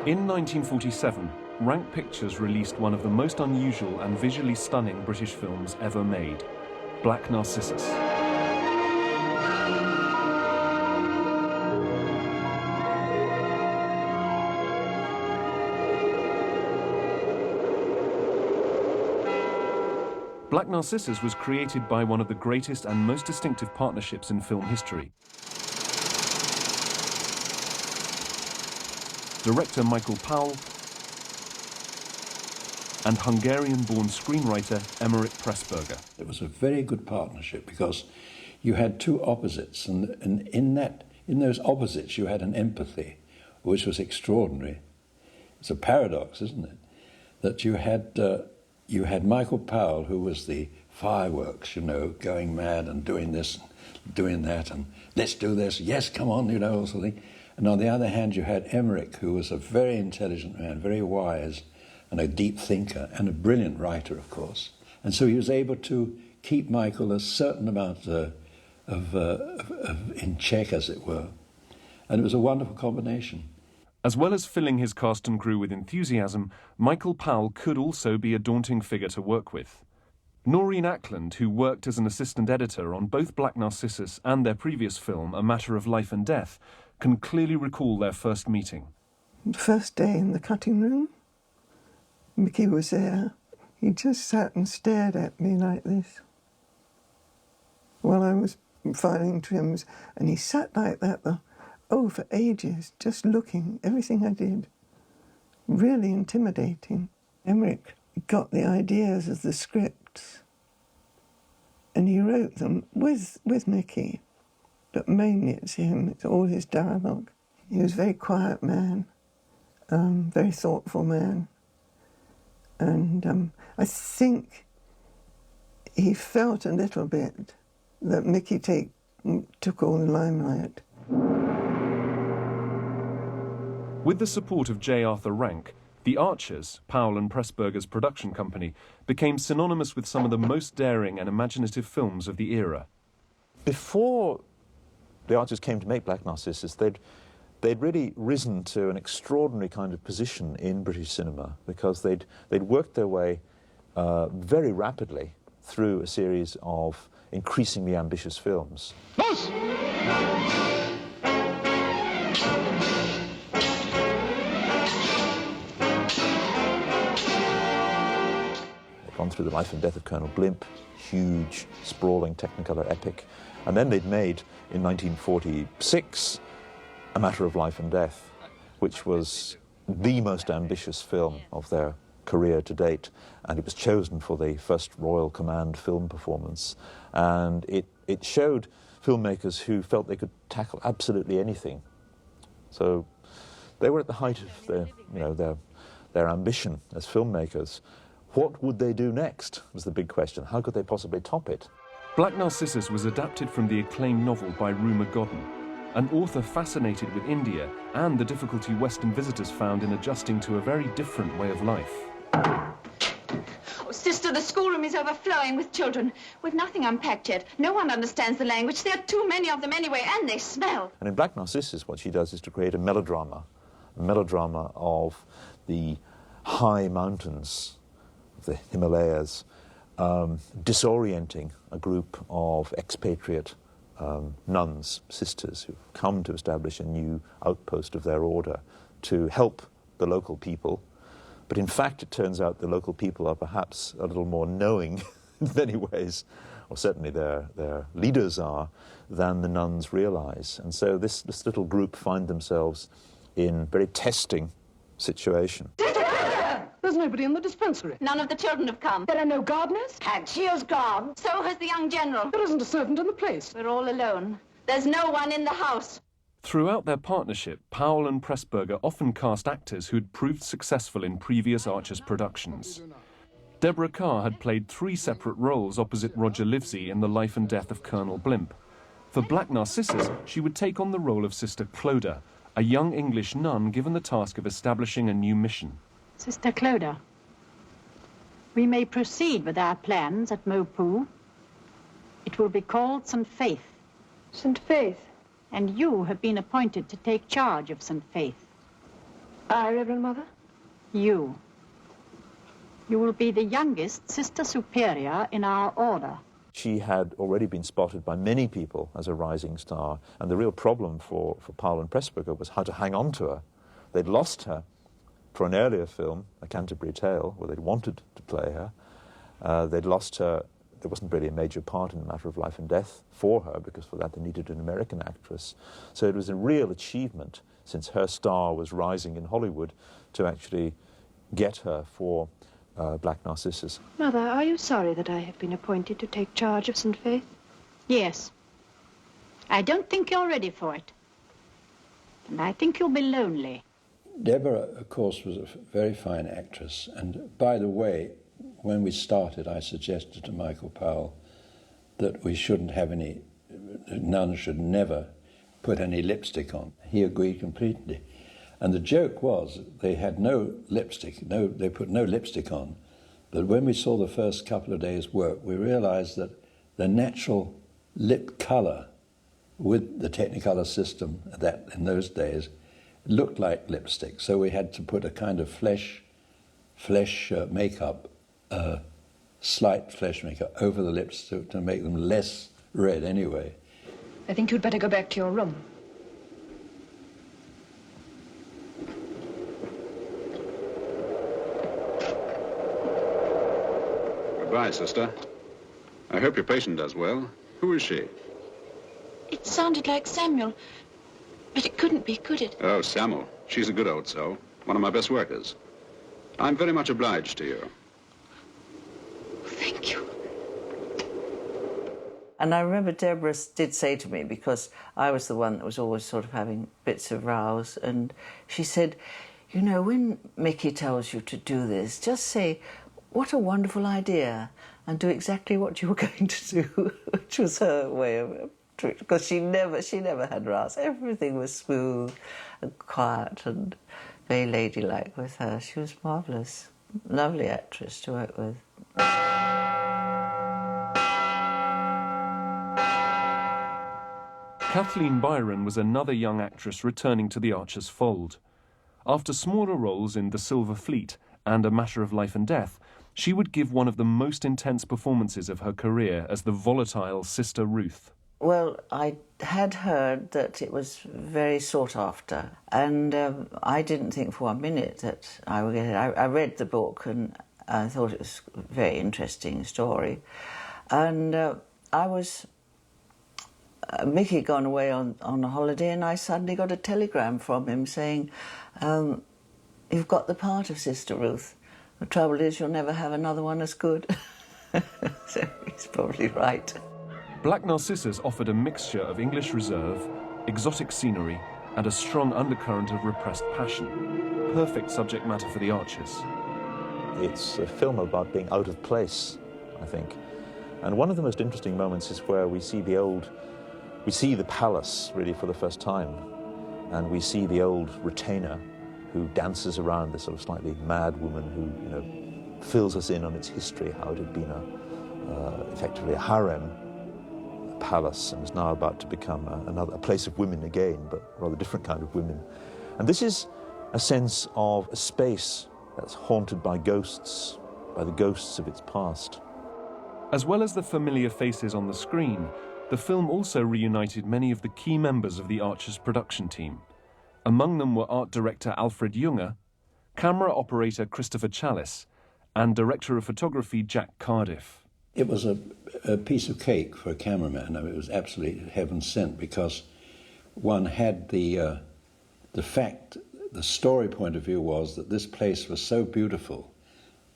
In 1947, Rank Pictures released one of the most unusual and visually stunning British films ever made, Black Narcissus. Black Narcissus was created by one of the greatest and most distinctive partnerships in film history. Director Michael Powell and Hungarian-born screenwriter Emeric Pressburger. It was a very good partnership because you had two opposites, and in those opposites you had an empathy, which was extraordinary. It's a paradox, isn't it? That you had Michael Powell, who was the fireworks, you know, going mad and doing this, and doing that, and let's do this, yes, come on, you know, sort of thing. And on the other hand, you had Emeric, who was a very intelligent man, very wise, and a deep thinker, and a brilliant writer, of course. And so he was able to keep Michael a certain amount in check, as it were. And it was a wonderful combination. As well as filling his cast and crew with enthusiasm, Michael Powell could also be a daunting figure to work with. Noreen Ackland, who worked as an assistant editor on both Black Narcissus and their previous film, A Matter of Life and Death, can clearly recall their first meeting. The first day in the cutting room, Mickey was there. He just sat and stared at me like this while I was filing trims, and he sat like that for ages, just looking, everything I did. Really intimidating. Emeric got the ideas of the scripts and he wrote them with Mickey, but mainly it's him, it's all his dialogue. He was a very quiet man, very thoughtful man, and I think he felt a little bit that Mickey took all the limelight. With the support of J. Arthur Rank, The Archers, Powell and Pressburger's production company, became synonymous with some of the most daring and imaginative films of the era. Before The Archers came to make Black Narcissus, they'd really risen to an extraordinary kind of position in British cinema because they'd worked their way very rapidly through a series of increasingly ambitious films. Boss! Gone through the life and death of Colonel Blimp, huge, sprawling Technicolor epic. And then they'd made, in 1946, A Matter of Life and Death, which was the most ambitious film of their career to date. And it was chosen for the first Royal Command film performance. And it showed filmmakers who felt they could tackle absolutely anything. So they were at the height of their ambition as filmmakers. What would they do next, was the big question. How could they possibly top it? Black Narcissus was adapted from the acclaimed novel by Rumer Godden, an author fascinated with India and the difficulty Western visitors found in adjusting to a very different way of life. Oh, sister, the schoolroom is overflowing with children. We've nothing unpacked yet. No one understands the language. There are too many of them anyway, and they smell. And in Black Narcissus, what she does is to create a melodrama of the high mountains of the Himalayas, disorienting a group of expatriate nuns, sisters, who've come to establish a new outpost of their order to help the local people. But in fact, it turns out the local people are perhaps a little more knowing in many ways, or certainly their leaders are, than the nuns realize. And so this little group find themselves in very testing situation. There's nobody in the dispensary. None of the children have come. There are no gardeners. She has gone. So has the young general. There isn't a servant in the place. We're all alone. There's no one in the house. Throughout their partnership, Powell and Pressburger often cast actors who'd proved successful in previous Archers productions. Deborah Carr had played 3 separate roles opposite Roger Livesey in The Life and Death of Colonel Blimp. For Black Narcissus, she would take on the role of Sister Clodagh, a young English nun given the task of establishing a new mission. Sister Clodagh, we may proceed with our plans at Mopoo. It will be called St. Faith. St. Faith? And you have been appointed to take charge of St. Faith. I, Reverend Mother? You. You will be the youngest Sister Superior in our order. She had already been spotted by many people as a rising star, and the real problem for Powell and Pressburger was how to hang on to her. They'd lost her for an earlier film, A Canterbury Tale, where they'd wanted to play her. They'd lost her. There wasn't really a major part in the matter of life and death for her, because for that they needed an American actress. So it was a real achievement, since her star was rising in Hollywood, to actually get her for Black Narcissus. Mother, are you sorry that I have been appointed to take charge of St. Faith? Yes. I don't think you're ready for it. And I think you'll be lonely. Deborah, of course, was a very fine actress. And by the way, when we started, I suggested to Michael Powell that we shouldn't have any, nuns should never put any lipstick on. He agreed completely. And the joke was they had no lipstick, they put no lipstick on. But when we saw the first couple of days' work, we realized that the natural lip color with the Technicolor system that in those days looked like lipstick. So we had to put a kind of flesh makeup, slight flesh makeup over the lips to make them less red anyway. I think you'd better go back to your room. Goodbye, sister. I hope your patient does well. Who is she? It sounded like Samuel, but it couldn't be, could it? Oh, Samuel. She's a good old soul. One of my best workers. I'm very much obliged to you. Thank you. And I remember Deborah did say to me, because I was the one that was always sort of having bits of rows, and she said, you know, when Mickey tells you to do this, just say, what a wonderful idea, and do exactly what you were going to do, which was her way of, because she never had rows. Everything was smooth and quiet and very ladylike with her. She was marvellous. Lovely actress to work with. Kathleen Byron was another young actress returning to the Archer's fold. After smaller roles in The Silver Fleet and A Matter of Life and Death, she would give one of the most intense performances of her career as the volatile Sister Ruth. Well, I had heard that it was very sought after, and I didn't think for 1 minute that I would get it. I read the book and I thought it was a very interesting story. And I was... Mickey had gone away on a holiday, and I suddenly got a telegram from him saying, you've got the part of Sister Ruth. The trouble is you'll never have another one as good. So he's probably right. Black Narcissus offered a mixture of English reserve, exotic scenery, and a strong undercurrent of repressed passion. Perfect subject matter for the Archers. It's a film about being out of place, I think. And one of the most interesting moments is where we see the palace, really, for the first time. And we see the old retainer who dances around this sort of slightly mad woman who, you know, fills us in on its history, how it had been effectively a harem palace and is now about to become a place of women again, but rather different kind of women. And this is a sense of a space that's haunted by ghosts, by the ghosts of its past. As well as the familiar faces on the screen, the film also reunited many of the key members of the Archers production team. Among them were art director Alfred Junger, camera operator Christopher Challis, and director of photography Jack Cardiff. It was a piece of cake for a cameraman. I mean, it was absolutely heaven sent, because one had the story point of view was that this place was so beautiful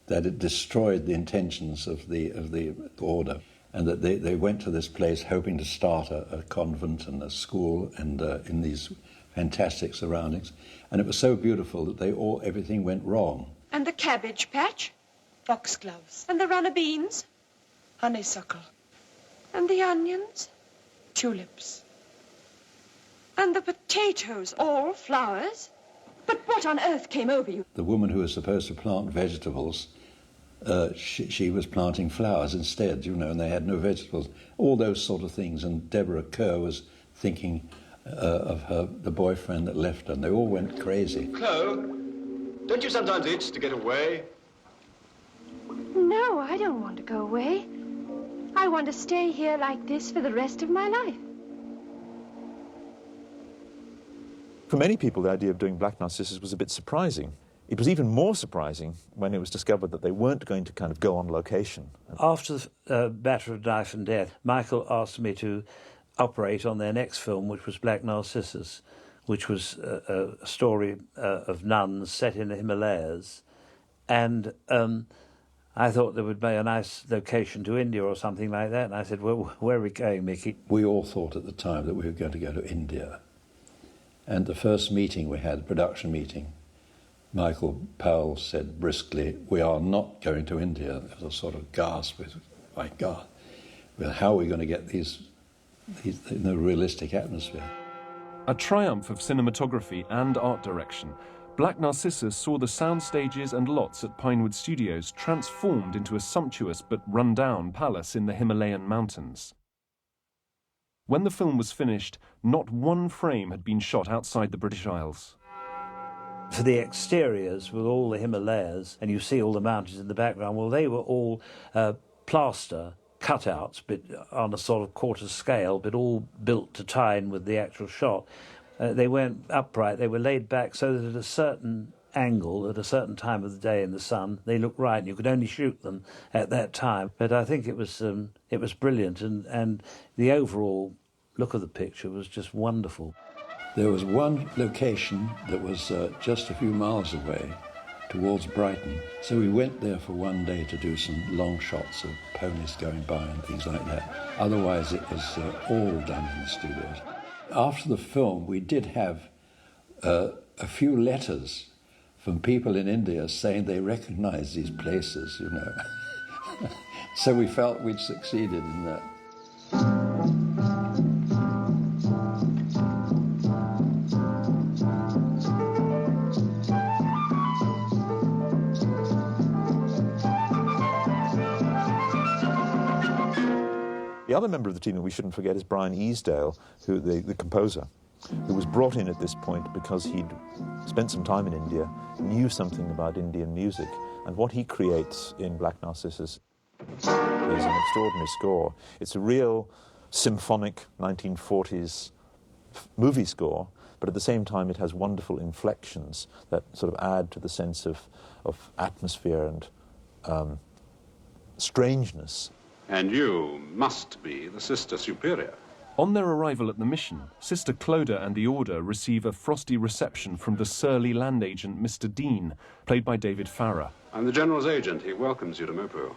that it destroyed the intentions of the order, and that they went to this place hoping to start a convent and a school and in these fantastic surroundings, and it was so beautiful that everything went wrong. And the cabbage patch? Foxgloves. And the runner beans? Honeysuckle. And the onions? Tulips. And the potatoes, all flowers? But what on earth came over you? The woman who was supposed to plant vegetables, she was planting flowers instead, you know, and they had no vegetables. All those sort of things. And Deborah Kerr was thinking of the boyfriend that left her, and they all went crazy. Chloe, Don't you sometimes itch to get away? No, I don't want to go away. I want to stay here like this for the rest of my life. For many people, the idea of doing Black Narcissus was a bit surprising. It was even more surprising when it was discovered that they weren't going to kind of go on location. After the Matter of Life and Death, Michael asked me to operate on their next film, which was Black Narcissus, which was a story of nuns set in the Himalayas. And I thought there would be a nice location to India or something like that. And I said, well, where are we going, Mickey? We all thought at the time that we were going to go to India. And the first meeting we had, production meeting, Michael Powell said briskly, we are not going to India. There was a sort of gasp, my God, well, how are we going to get these in a realistic atmosphere? A triumph of cinematography and art direction, Black Narcissus saw the sound stages and lots at Pinewood Studios transformed into a sumptuous but run-down palace in the Himalayan mountains. When the film was finished, not one frame had been shot outside the British Isles. For the exteriors with all the Himalayas, and you see all the mountains in the background, well, they were all plaster cutouts, but on a sort of quarter scale, but all built to tie in with the actual shot. They weren't upright, they were laid back so that at a certain angle, at a certain time of the day in the sun, they looked right, and you could only shoot them at that time. But I think it was brilliant, and the overall look of the picture was just wonderful. There was one location that was just a few miles away, towards Brighton. So we went there for one day to do some long shots of ponies going by and things like that. Otherwise, it was all done in the studios. After the film, we did have a few letters from people in India saying they recognized these places, you know. So we felt we'd succeeded in that. The other member of the team that we shouldn't forget is Brian Easdale, who the composer, who was brought in at this point because he'd spent some time in India, knew something about Indian music, and what he creates in Black Narcissus is an extraordinary score. It's a real symphonic 1940s movie score, but at the same time it has wonderful inflections that sort of add to the sense of atmosphere and strangeness. And you must be the Sister Superior. On their arrival at the mission, Sister Clodagh and the Order receive a frosty reception from the surly land agent Mr. Dean, played by David Farrar. I'm the General's agent. He welcomes you to Mopo.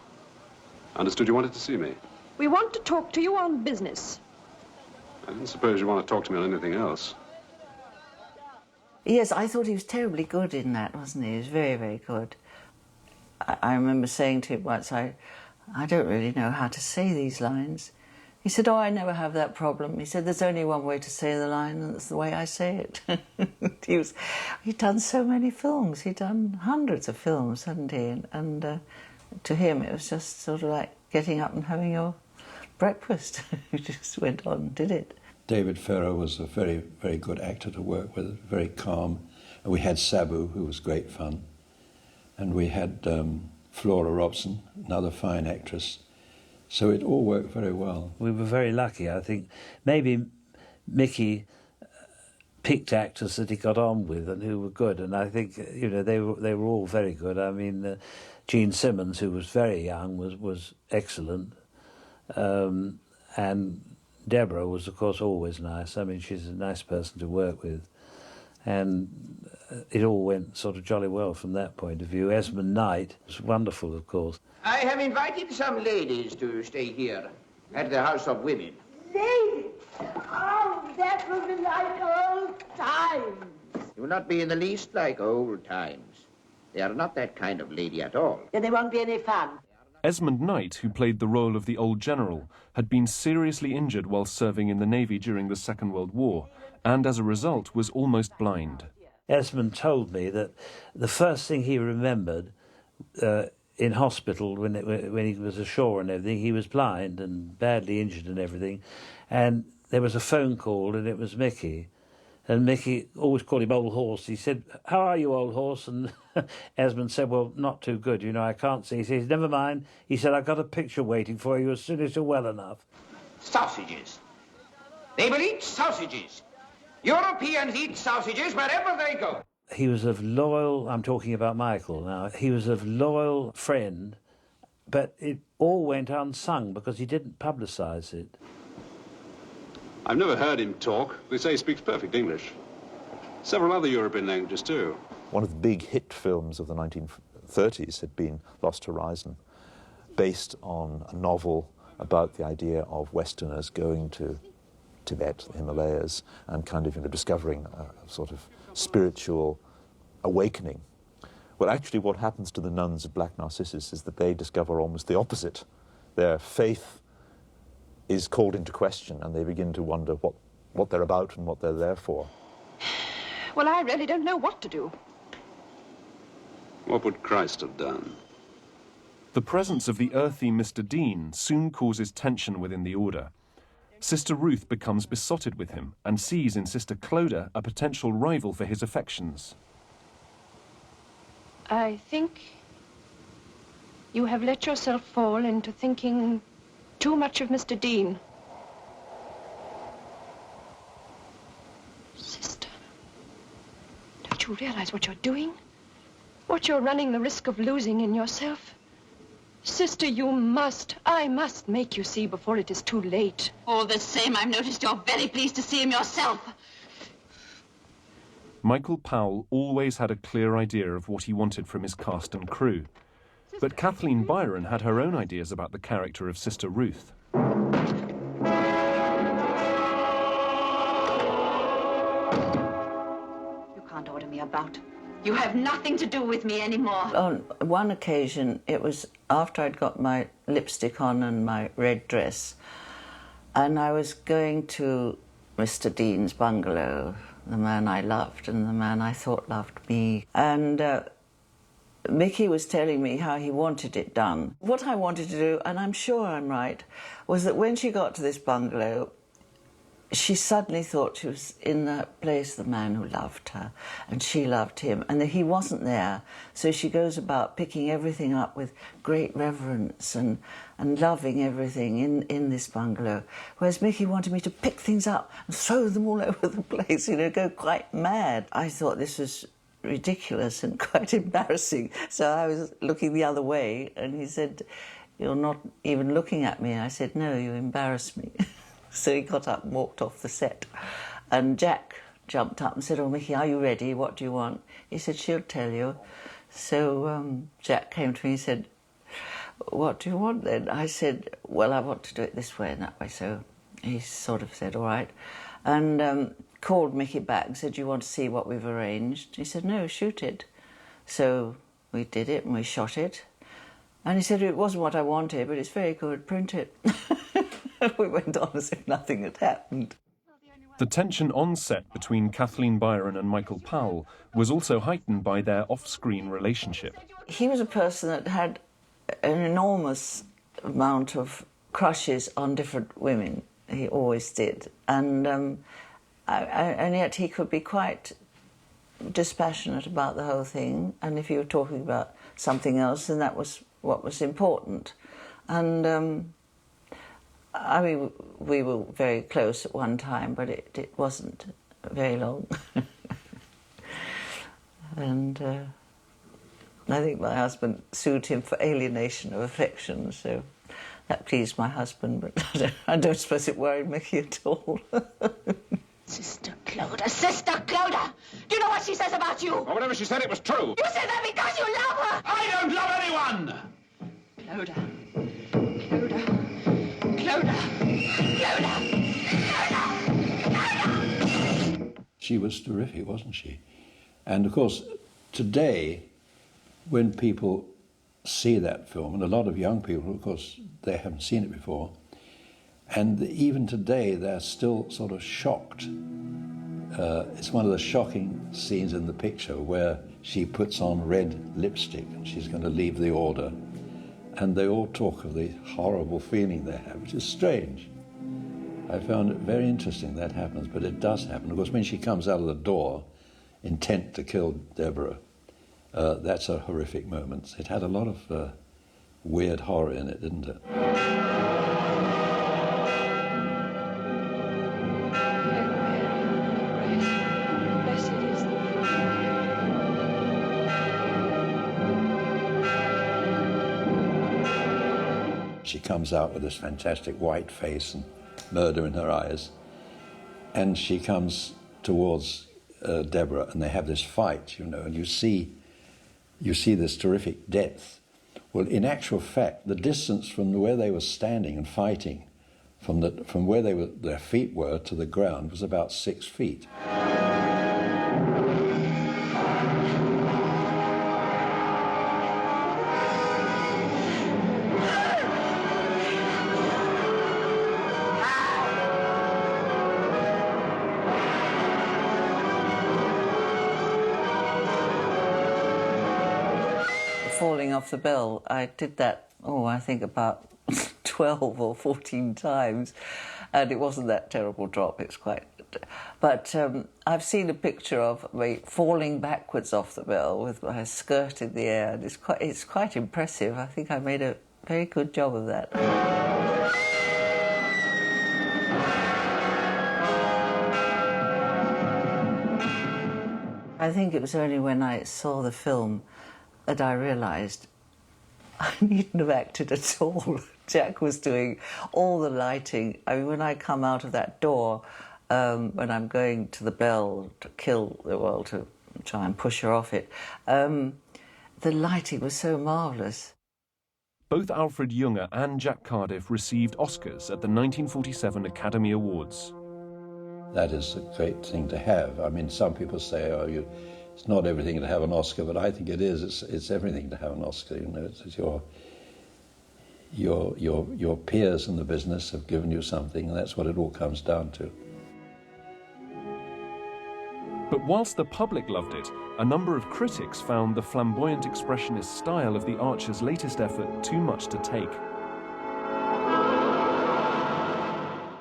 Understood you wanted to see me. We want to talk to you on business. I didn't suppose you want to talk to me on anything else. Yes, I thought he was terribly good in that, wasn't he? He was very, very good. I remember saying to him once, I don't really know how to say these lines. He said, oh, I never have that problem. He said, there's only one way to say the line, and that's the way I say it. He'd done so many films. He'd done hundreds of films, hadn't he? And to him, it was just sort of like getting up and having your breakfast. He just went on and did it. David Farrar was a very, very good actor to work with, very calm. And we had Sabu, who was great fun. And we had Flora Robson, another fine actress. So it all worked very well. We were very lucky, I think. Maybe Mickey picked actors that he got on with and who were good, and I think, you know, they were all very good. I mean, Gene Simmons, who was very young, was excellent, and Deborah was, of course, always nice. I mean, she's a nice person to work with, and it all went sort of jolly well from that point of view. Esmond Knight was wonderful, of course. I have invited some ladies to stay here at the House of Women. Ladies? Oh, that will be like old times. It will not be in the least like old times. They are not that kind of lady at all. Then there won't be any fun. Esmond Knight, who played the role of the old general, had been seriously injured while serving in the Navy during the Second World War, and as a result was almost blind. Esmond told me that the first thing he remembered in hospital when he was ashore and everything, he was blind and badly injured and everything, and there was a phone call and it was Mickey, And Mickey always called him Old Horse. He said, "How are you, Old Horse?" And Esmond said, "Well, not too good, you know, I can't see." He says, "Never mind." He said, "I've got a picture waiting for you as soon as you're well enough." Sausages. They will eat sausages. Europeans eat sausages wherever they go. He was a loyal, I'm talking about Michael now, he was a loyal friend, but it all went unsung because he didn't publicise it. I've never heard him talk. They say he speaks perfect English. Several other European languages, too. One of the big hit films of the 1930s had been Lost Horizon, based on a novel about the idea of Westerners going to Tibet, the Himalayas, and kind of discovering a sort of spiritual awakening. Well, actually what happens to the nuns of Black Narcissus is that they discover almost the opposite. Their faith is called into question, and they begin to wonder what they're about and what they're there for. Well, I really don't know what to do. What would Christ have done? The presence of the earthy Mr. Dean soon causes tension within the order. Sister Ruth becomes besotted with him and sees in Sister Clodagh a potential rival for his affections. I think you have let yourself fall into thinking too much of Mr. Dean. Sister, don't you realize what you're doing? What you're running the risk of losing in yourself? Sister, I must make you see before it is too late. All the same, I've noticed you're very pleased to see him yourself. Michael Powell always had a clear idea of what he wanted from his cast and crew. But Kathleen Byron had her own ideas about the character of Sister Ruth. You can't order me about. You have nothing to do with me anymore. On one occasion, it was after I'd got my lipstick on and my red dress, and I was going to Mr. Dean's bungalow, the man I loved and the man I thought loved me. And Mickey was telling me how he wanted it done. What I wanted to do, and I'm sure I'm right, was that when she got to this bungalow, she suddenly thought she was in the place the man who loved her, and she loved him, and that he wasn't there. So she goes about picking everything up with great reverence and loving everything in this bungalow. Whereas Mickey wanted me to pick things up and throw them all over the place, go quite mad. I thought this was ridiculous and quite embarrassing. So I was looking the other way, and he said, "You're not even looking at me." I said, "No, you embarrass me." So he got up and walked off the set. And Jack jumped up and said, "Oh, Mickey, are you ready? What do you want?" He said, "She'll tell you." So Jack came to me and said, "What do you want then?" I said, "Well, I want to do it this way and that way." So he sort of said, "All right." And called Mickey back and said, "Do you want to see what we've arranged?" He said, "No, shoot it." So we did it and we shot it. And he said, "It wasn't what I wanted, but it's very good, print it." We went on as if nothing had happened. The tension on set between Kathleen Byron and Michael Powell was also heightened by their off-screen relationship. He was a person that had an enormous amount of crushes on different women. He always did. And yet he could be quite dispassionate about the whole thing. And if you were talking about something else, then that was what was important. And I mean, we were very close at one time, but it wasn't very long. And I think my husband sued him for alienation of affection, so that pleased my husband, but I don't suppose it worried Mickey at all. Sister Clodagh! Do you know what she says about you? Well, whatever she said, it was true. You said that because you love her! I don't love anyone! She was terrific, wasn't she? And of course, today, when people see that film, and a lot of young people, of course, they haven't seen it before, and even today, they're still sort of shocked. It's one of the shocking scenes in the picture where she puts on red lipstick and she's going to leave the order. And they all talk of the horrible feeling they have, which is strange. I found it very interesting that happens, but it does happen. Of course, when she comes out of the door, intent to kill Deborah, that's a horrific moment. It had a lot of weird horror in it, didn't it? She comes out with this fantastic white face and murder in her eyes, and she comes towards Deborah, and they have this fight, you know, and you see this terrific depth. Well, in actual fact, the distance from where they were standing and fighting, from where their feet were to the ground, was about 6 feet. Falling off the bell, I did that, I think about 12 or 14 times, and it wasn't that terrible drop, it's quite... But I've seen a picture of me falling backwards off the bell with my skirt in the air, and it's quite impressive. I think I made a very good job of that. I think it was only when I saw the film that I realised I needn't have acted at all. Jack was doing all the lighting. I mean, when I come out of that door, when I'm going to the bell to to try and push her off it, the lighting was so marvellous. Both Alfred Junger and Jack Cardiff received Oscars at the 1947 Academy Awards. That is a great thing to have. I mean, some people say, it's not everything to have an Oscar, but I think it is. It's everything to have an Oscar. You know, it's your peers in the business have given you something, and that's what it all comes down to. But whilst the public loved it, a number of critics found the flamboyant expressionist style of the Archers' latest effort too much to take.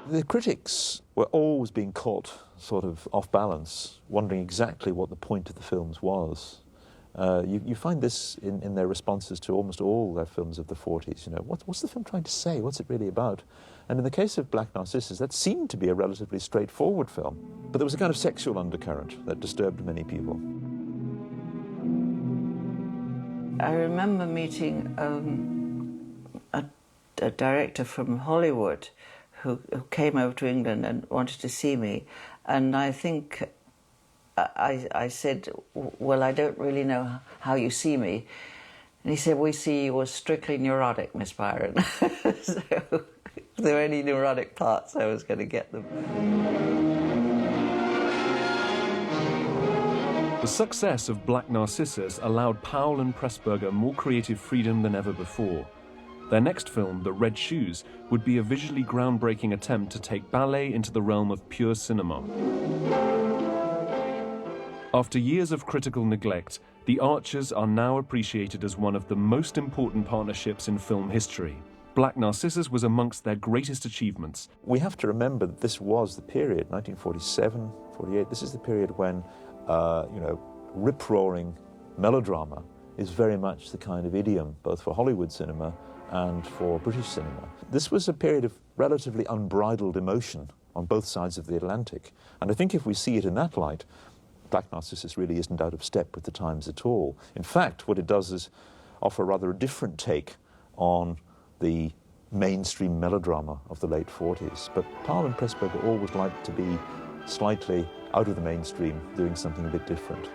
The critics were always being caught sort of off balance, wondering exactly what the point of the films was. You find this in their responses to almost all their films of the 40s. You know, what's the film trying to say? What's it really about? And in the case of Black Narcissus, that seemed to be a relatively straightforward film, but there was a kind of sexual undercurrent that disturbed many people. I remember meeting a director from Hollywood who came over to England and wanted to see me, and I think I said, well, I don't really know how you see me. And he said, we see you as strictly neurotic, Miss Byron. So if there were any neurotic parts, I was going to get them. The success of Black Narcissus allowed Powell and Pressburger more creative freedom than ever before. Their next film, The Red Shoes, would be a visually groundbreaking attempt to take ballet into the realm of pure cinema. After years of critical neglect, the Archers are now appreciated as one of the most important partnerships in film history. Black Narcissus was amongst their greatest achievements. We have to remember that this was the period, 1947, 48, this is the period when, rip-roaring melodrama is very much the kind of idiom, both for Hollywood cinema and for British cinema. This was a period of relatively unbridled emotion on both sides of the Atlantic. And I think if we see it in that light, Black Narcissus really isn't out of step with the times at all. In fact, what it does is offer rather a different take on the mainstream melodrama of the late 40s. But Powell and Pressburger always liked to be slightly out of the mainstream, doing something a bit different.